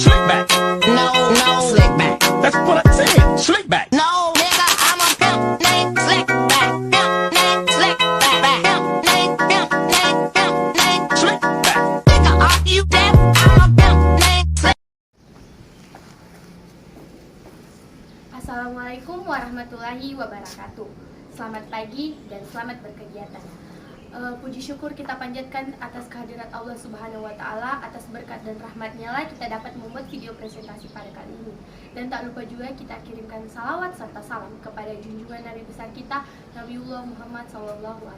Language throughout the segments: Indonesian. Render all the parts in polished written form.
Slick back. No, no, slick back. That's what I said. Slick back. No, nigga, I'm a pimp named Slick back. Pimp named Slick back. Pimp named, pimp named, pimp named Slick back. Nigga, are you deaf? I'm a pimp named Slick. Assalamualaikum warahmatullahi wabarakatuh. Selamat pagi dan selamat berkegiatan. Puji syukur kita panjatkan atas kehadirat Allah Subhanahu wa Ta'ala. Atas berkat dan rahmatnya lah kita dapat membuat video presentasi pada kali ini. Dan tak lupa juga kita kirimkan salawat serta salam kepada junjungan Nabi besar kita, Nabiullah Muhammad SAW.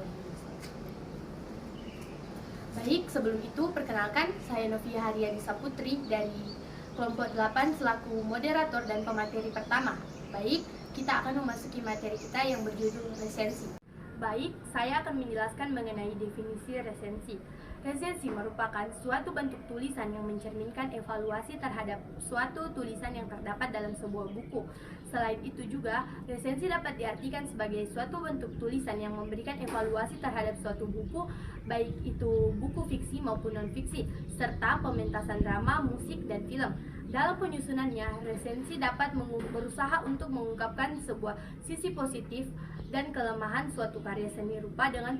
Baik, sebelum itu perkenalkan, saya Novia Haryadisa Putri dari kelompok 8 selaku moderator dan pemateri pertama. Baik, kita akan memasuki materi kita yang berjudul resensi. Baik, saya akan menjelaskan mengenai definisi resensi. Resensi merupakan suatu bentuk tulisan yang mencerminkan evaluasi terhadap suatu tulisan yang terdapat dalam sebuah buku. Selain itu juga, resensi dapat diartikan sebagai suatu bentuk tulisan yang memberikan evaluasi terhadap suatu buku, baik itu buku fiksi maupun non-fiksi, serta pementasan drama, musik, dan film. Dalam penyusunannya, resensi dapat berusaha untuk mengungkapkan sebuah sisi positif dan kelemahan suatu karya seni rupa dengan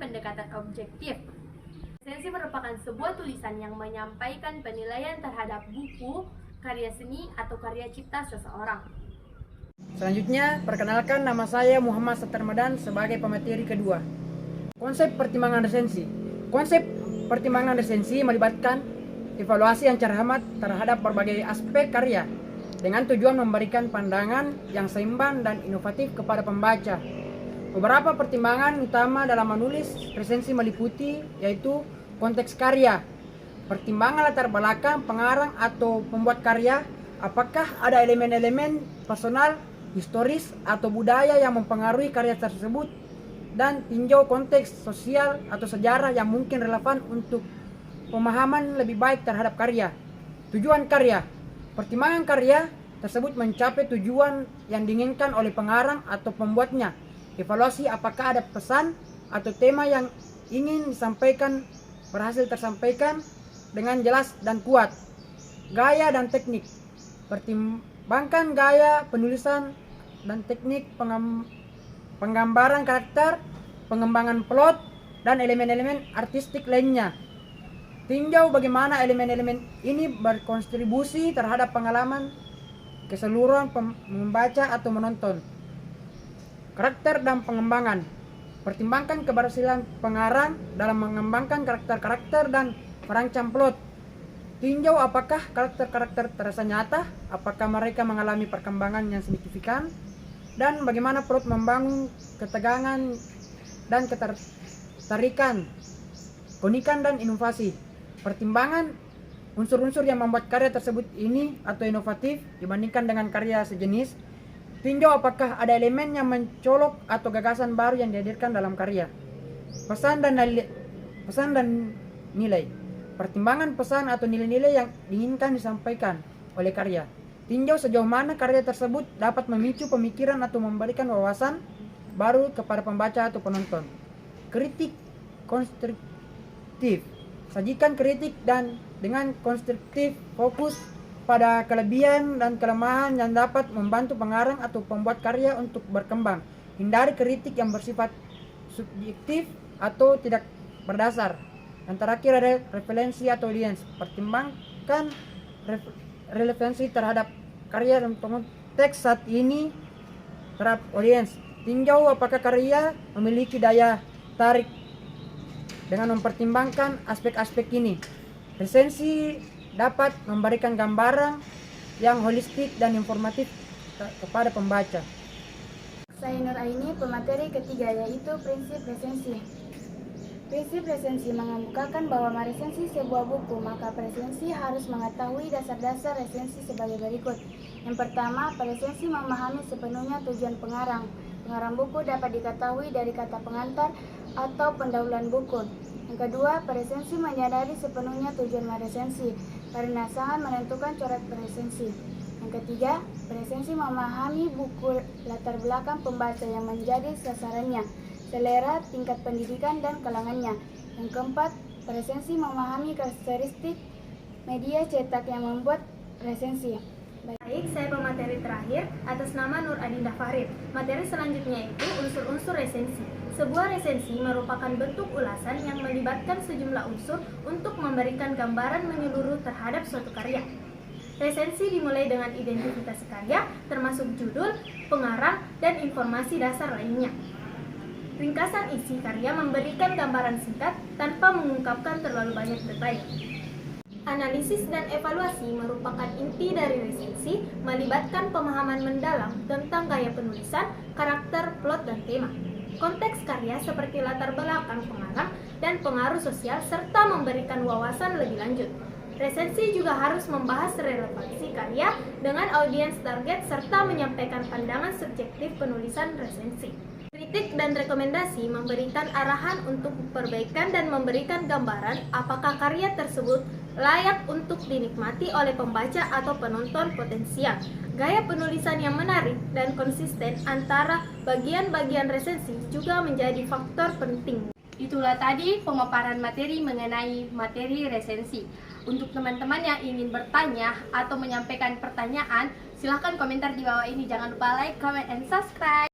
pendekatan objektif. Resensi merupakan sebuah tulisan yang menyampaikan penilaian terhadap buku, karya seni, atau karya cipta seseorang. Selanjutnya, perkenalkan nama saya Muhammad Satarmadan sebagai pemateri kedua. Konsep pertimbangan resensi. Konsep pertimbangan resensi melibatkan evaluasi yang cermat terhadap berbagai aspek karya dengan tujuan memberikan pandangan yang seimbang dan inovatif kepada pembaca. Beberapa pertimbangan utama dalam menulis resensi meliputi yaitu konteks karya, pertimbangan latar belakang pengarang atau pembuat karya, apakah ada elemen-elemen personal, historis, atau budaya yang mempengaruhi karya tersebut, dan tinjau konteks sosial atau sejarah yang mungkin relevan untuk pemahaman lebih baik terhadap karya. Tujuan karya. Pertimbangan karya tersebut mencapai tujuan yang diinginkan oleh pengarang atau pembuatnya. Evaluasi apakah ada pesan atau tema yang ingin disampaikan berhasil tersampaikan dengan jelas dan kuat. Gaya dan teknik. Pertimbangkan gaya penulisan dan teknik penggambaran karakter, pengembangan plot, dan elemen-elemen artistik lainnya. Tinjau bagaimana elemen-elemen ini berkontribusi terhadap pengalaman keseluruhan membaca atau menonton. Karakter dan pengembangan. Pertimbangkan keberhasilan pengarang dalam mengembangkan karakter-karakter dan merancang plot. Tinjau apakah karakter-karakter terasa nyata, apakah mereka mengalami perkembangan yang signifikan, dan bagaimana plot membangun ketegangan dan ketertarikan, keunikan dan inovasi. Pertimbangan unsur-unsur yang membuat karya tersebut ini atau inovatif dibandingkan dengan karya sejenis. Tinjau apakah ada elemen yang mencolok atau gagasan baru yang dihadirkan dalam karya. Pesan dan nilai. Pertimbangan pesan atau nilai-nilai yang diinginkan disampaikan oleh karya. Tinjau sejauh mana karya tersebut dapat memicu pemikiran atau memberikan wawasan baru kepada pembaca atau penonton. Kritik konstruktif. Sajikan kritik dan dengan konstruktif fokus pada kelebihan dan kelemahan yang dapat membantu pengarang atau pembuat karya untuk berkembang. Hindari kritik yang bersifat subjektif atau tidak berdasar. Yang terakhir ada referensi atau audiens. Pertimbangkan relevansi terhadap karya dan konteks saat ini terhadap audiens. Tinjau apakah karya memiliki daya tarik. Dengan mempertimbangkan aspek-aspek ini, resensi dapat memberikan gambaran yang holistik dan informatif kepada pembaca. Saya Nur Aini, pemateri ketiga yaitu prinsip resensi. Prinsip resensi mengemukakan bahwa meresensi sebuah buku, maka peresensi harus mengetahui dasar-dasar resensi sebagai berikut. Yang pertama, peresensi memahami sepenuhnya tujuan pengarang. Pengarang buku dapat diketahui dari kata pengantar atau pendahuluan buku. Yang kedua, peresensi menyadari sepenuhnya tujuan meresensi, karena sangat menentukan coret peresensi. Yang ketiga, peresensi memahami buku latar belakang pembaca yang menjadi sasarannya, selera, tingkat pendidikan, dan kalangannya. Yang keempat, peresensi memahami karakteristik media cetak yang membuat resensi. Baik, saya pemateri terakhir atas nama Nur Adinda Farid. Materi selanjutnya itu unsur-unsur resensi. Sebuah resensi merupakan bentuk ulasan yang melibatkan sejumlah unsur untuk memberikan gambaran menyeluruh terhadap suatu karya. Resensi dimulai dengan identifikasi karya, termasuk judul, pengarang, dan informasi dasar lainnya. Ringkasan isi karya memberikan gambaran singkat tanpa mengungkapkan terlalu banyak detail. Analisis dan evaluasi merupakan inti dari resensi, melibatkan pemahaman mendalam tentang gaya penulisan, karakter, plot, dan tema. Konteks karya seperti latar belakang pengarang dan pengaruh sosial serta memberikan wawasan lebih lanjut. Resensi juga harus membahas relevansi karya dengan audiens target serta menyampaikan pandangan subjektif penulisan resensi. Kritik dan rekomendasi memberikan arahan untuk perbaikan dan memberikan gambaran apakah karya tersebut layak untuk dinikmati oleh pembaca atau penonton potensial. Gaya penulisan yang menarik dan konsisten antara bagian-bagian resensi juga menjadi faktor penting. Itulah tadi pemaparan materi mengenai materi resensi. Untuk teman-teman yang ingin bertanya atau menyampaikan pertanyaan, silahkan komentar di bawah ini. Jangan lupa like, comment, and subscribe.